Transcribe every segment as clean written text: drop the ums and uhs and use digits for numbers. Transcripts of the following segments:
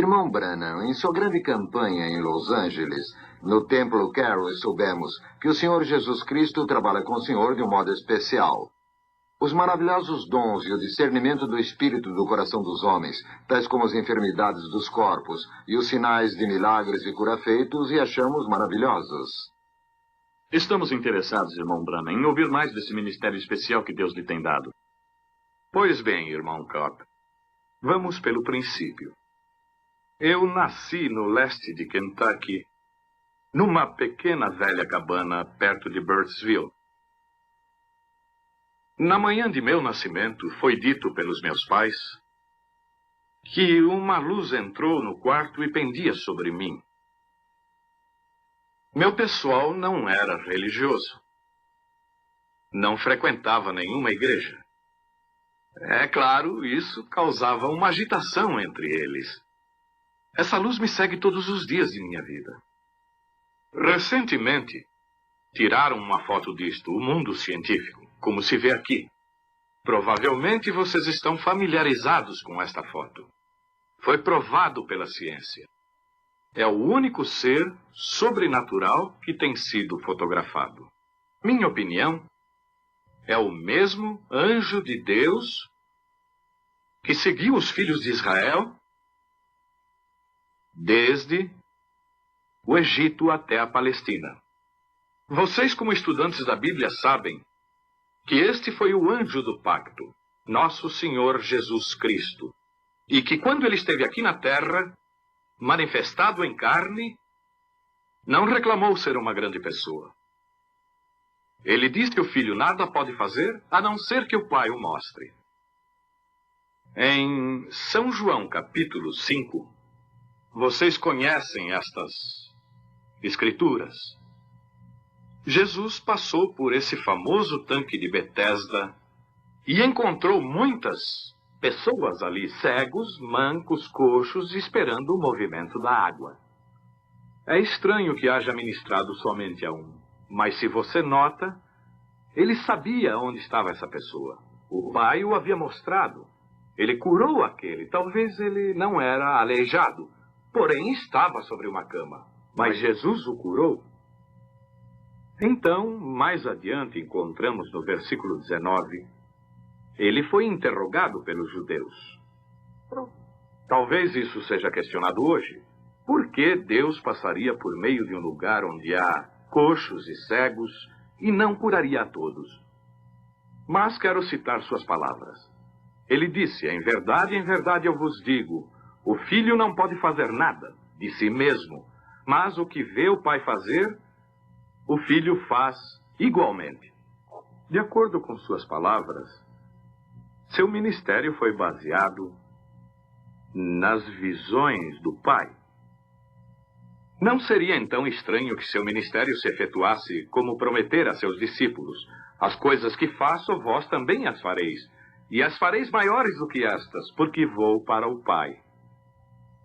Irmão Branham, em sua grande campanha em Los Angeles, no Templo Carroll, soubemos que o Senhor Jesus Cristo trabalha com o Senhor de um modo especial. Os maravilhosos dons e o discernimento do espírito do coração dos homens, tais como as enfermidades dos corpos e os sinais de milagres e cura feitos, e achamos maravilhosos. Estamos interessados, irmão Branham, em ouvir mais desse ministério especial que Deus lhe tem dado. Pois bem, irmão Cobb, vamos pelo princípio. Eu nasci no leste de Kentucky, numa pequena velha cabana perto de Burttsville. Na manhã de meu nascimento, foi dito pelos meus pais que uma luz entrou no quarto e pendia sobre mim. Meu pessoal não era religioso. Não frequentava nenhuma igreja. É claro, isso causava uma agitação entre eles. Essa luz me segue todos os dias de minha vida. Recentemente, tiraram uma foto disto, o mundo científico, como se vê aqui. Provavelmente vocês estão familiarizados com esta foto. Foi provado pela ciência. É o único ser sobrenatural que tem sido fotografado. Minha opinião, é o mesmo anjo de Deus que seguiu os filhos de Israel desde o Egito até a Palestina. Vocês, como estudantes da Bíblia, sabem que este foi o anjo do pacto, nosso Senhor Jesus Cristo, e que quando ele esteve aqui na terra, manifestado em carne, não reclamou ser uma grande pessoa. Ele disse que o filho nada pode fazer, a não ser que o pai o mostre. Em São João, capítulo 5, vocês conhecem estas escrituras. Jesus passou por esse famoso tanque de Betesda e encontrou muitas pessoas ali, cegos, mancos, coxos, esperando o movimento da água. É estranho que haja ministrado somente a um, mas se você nota, ele sabia onde estava essa pessoa. O pai o havia mostrado. Ele curou aquele. Talvez ele não era aleijado, porém estava sobre uma cama. Mas Jesus o curou. Então, mais adiante, encontramos no versículo 19, ele foi interrogado pelos judeus. Talvez isso seja questionado hoje. Por que Deus passaria por meio de um lugar onde há coxos e cegos e não curaria a todos? Mas quero citar suas palavras. Ele disse, em verdade eu vos digo, o filho não pode fazer nada de si mesmo, mas o que vê o pai fazer, o filho faz igualmente. De acordo com suas palavras, seu ministério foi baseado nas visões do pai. Não seria então estranho que seu ministério se efetuasse como prometera a seus discípulos? As coisas que faço, vós também as fareis, e as fareis maiores do que estas, porque vou para o Pai.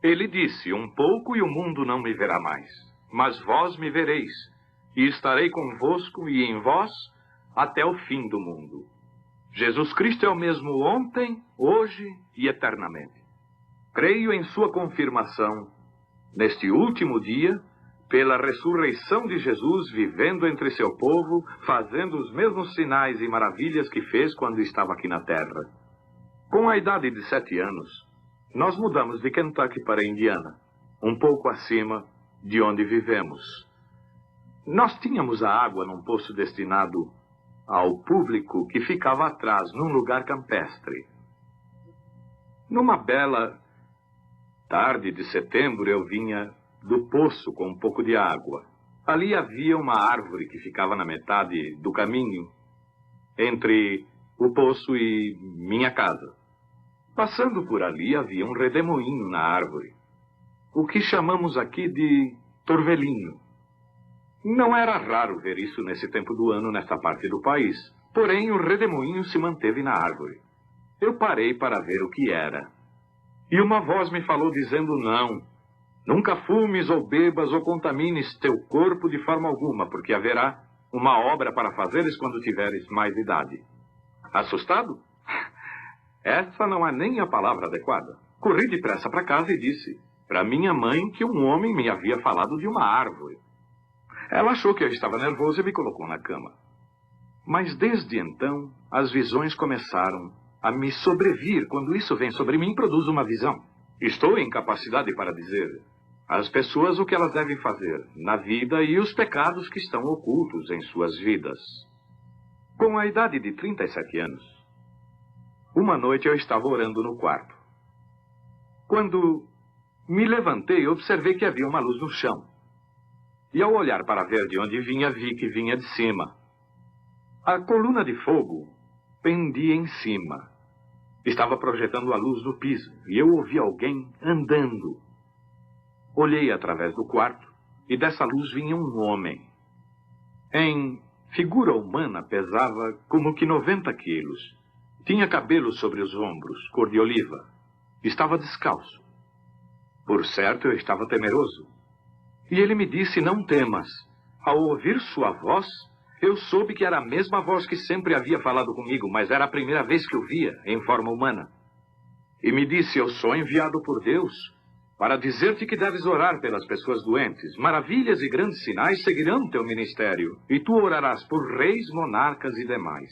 Ele disse, um pouco e o mundo não me verá mais, mas vós me vereis, e estarei convosco e em vós até o fim do mundo. Jesus Cristo é o mesmo ontem, hoje e eternamente. Creio em sua confirmação, neste último dia, pela ressurreição de Jesus, vivendo entre seu povo, fazendo os mesmos sinais e maravilhas que fez quando estava aqui na terra. Com a idade de 7 anos, nós mudamos de Kentucky para Indiana, um pouco acima de onde vivemos. Nós tínhamos a água num poço destinado ao público que ficava atrás, num lugar campestre. Numa bela tarde de setembro, eu vinha do poço com um pouco de água. Ali havia uma árvore que ficava na metade do caminho entre o poço e minha casa. Passando por ali, havia um redemoinho na árvore, o que chamamos aqui de torvelinho. Não era raro ver isso nesse tempo do ano nesta parte do país, porém o redemoinho se manteve na árvore. Eu parei para ver o que era. E uma voz me falou dizendo não. Nunca fumes ou bebas ou contamines teu corpo de forma alguma, porque haverá uma obra para fazeres quando tiveres mais idade. Assustado? Essa não é nem a palavra adequada. Corri depressa para casa e disse, para minha mãe que um homem me havia falado de uma árvore. Ela achou que eu estava nervoso e me colocou na cama. Mas desde então, as visões começaram a me sobrevir. Quando isso vem sobre mim, produz uma visão. Estou em capacidade para dizer às pessoas o que elas devem fazer na vida e os pecados que estão ocultos em suas vidas. Com a idade de 37 anos, uma noite eu estava orando no quarto. Quando me levantei, observei que havia uma luz no chão. E ao olhar para ver de onde vinha, vi que vinha de cima. A coluna de fogo pendia em cima. Estava projetando a luz no piso e eu ouvi alguém andando. Olhei através do quarto e dessa luz vinha um homem. Em figura humana pesava como que 90 quilos. Tinha cabelo sobre os ombros, cor de oliva. Estava descalço. Por certo, eu estava temeroso. E ele me disse, não temas. Ao ouvir sua voz, eu soube que era a mesma voz que sempre havia falado comigo, mas era a primeira vez que o via em forma humana. E me disse, eu sou enviado por Deus para dizer-te que deves orar pelas pessoas doentes. Maravilhas e grandes sinais seguirão teu ministério, e tu orarás por reis, monarcas e demais.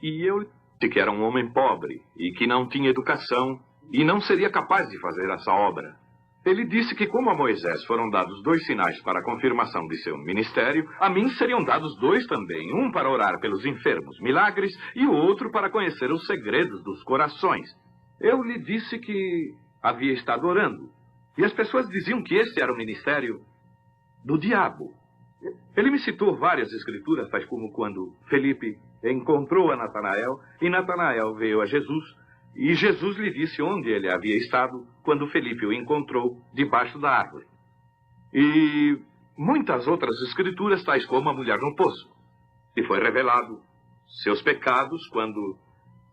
E eu disse que era um homem pobre e que não tinha educação e não seria capaz de fazer essa obra. Ele disse que como a Moisés foram dados 2 sinais para a confirmação de seu ministério, a mim seriam dados 2 também, um para orar pelos enfermos, milagres, e o outro para conhecer os segredos dos corações. Eu lhe disse que havia estado orando, e as pessoas diziam que esse era o ministério do diabo. Ele me citou várias escrituras, tais como quando Felipe encontrou a Natanael, e Natanael veio a Jesus, e Jesus lhe disse onde ele havia estado quando Felipe o encontrou debaixo da árvore. E muitas outras escrituras, tais como a mulher no poço. E foi revelado seus pecados quando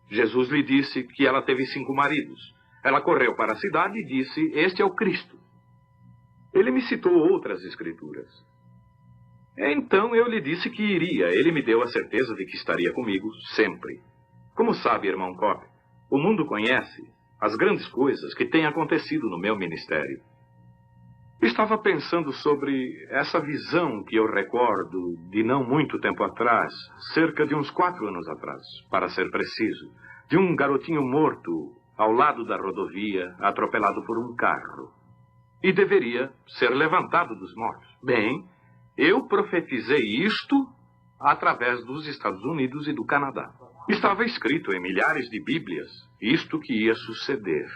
Jesus lhe disse que ela teve 5 maridos. Ela correu para a cidade e disse, este é o Cristo. Ele me citou outras escrituras. Então eu lhe disse que iria. Ele me deu a certeza de que estaria comigo sempre. Como sabe, irmão Kopp, o mundo conhece as grandes coisas que têm acontecido no meu ministério. Estava pensando sobre essa visão que eu recordo de não muito tempo atrás, cerca de uns 4 anos atrás, para ser preciso, de um garotinho morto ao lado da rodovia, atropelado por um carro. E deveria ser levantado dos mortos. Bem, eu profetizei isto através dos Estados Unidos e do Canadá. Estava escrito em milhares de bíblias isto que ia suceder.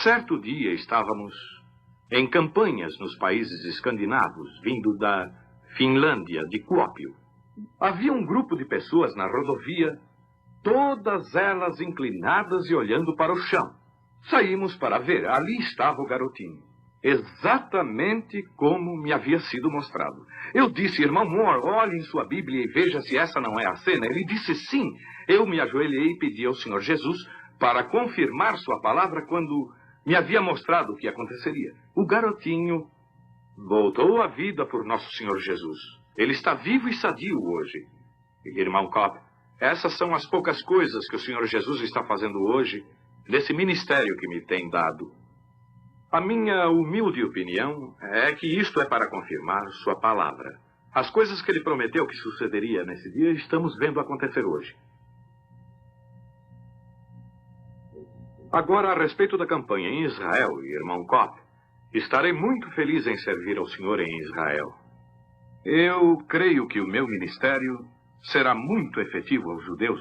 Certo dia estávamos em campanhas nos países escandinavos, vindo da Finlândia, de Kuopio. Havia um grupo de pessoas na rodovia, todas elas inclinadas e olhando para o chão. Saímos para ver, ali estava o garotinho. Exatamente como me havia sido mostrado. Eu disse, irmão Moore, olhe em sua Bíblia e veja se essa não é a cena. Ele disse sim. Eu me ajoelhei e pedi ao Senhor Jesus para confirmar sua palavra quando me havia mostrado o que aconteceria. O garotinho voltou à vida por nosso Senhor Jesus. Ele está vivo e sadio hoje. Irmão Kopp, essas são as poucas coisas que o Senhor Jesus está fazendo hoje nesse ministério que me tem dado. A minha humilde opinião é que isto é para confirmar sua palavra. As coisas que ele prometeu que sucederia nesse dia, estamos vendo acontecer hoje. Agora, a respeito da campanha em Israel, irmão Kopp, estarei muito feliz em servir ao Senhor em Israel. Eu creio que o meu ministério será muito efetivo aos judeus,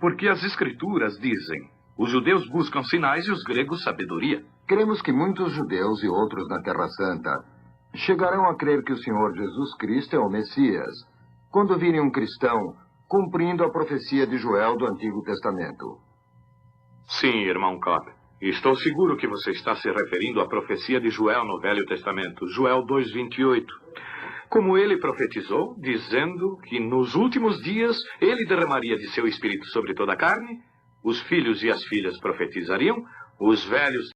porque as Escrituras dizem, os judeus buscam sinais e os gregos sabedoria. Cremos que muitos judeus e outros na Terra Santa chegarão a crer que o Senhor Jesus Cristo é o Messias, quando virem um cristão cumprindo a profecia de Joel do Antigo Testamento. Sim, irmão Kopp. Estou seguro que você está se referindo à profecia de Joel no Velho Testamento, Joel 2:28. Como ele profetizou, dizendo que nos últimos dias ele derramaria de seu espírito sobre toda a carne, os filhos e as filhas profetizariam, os velhos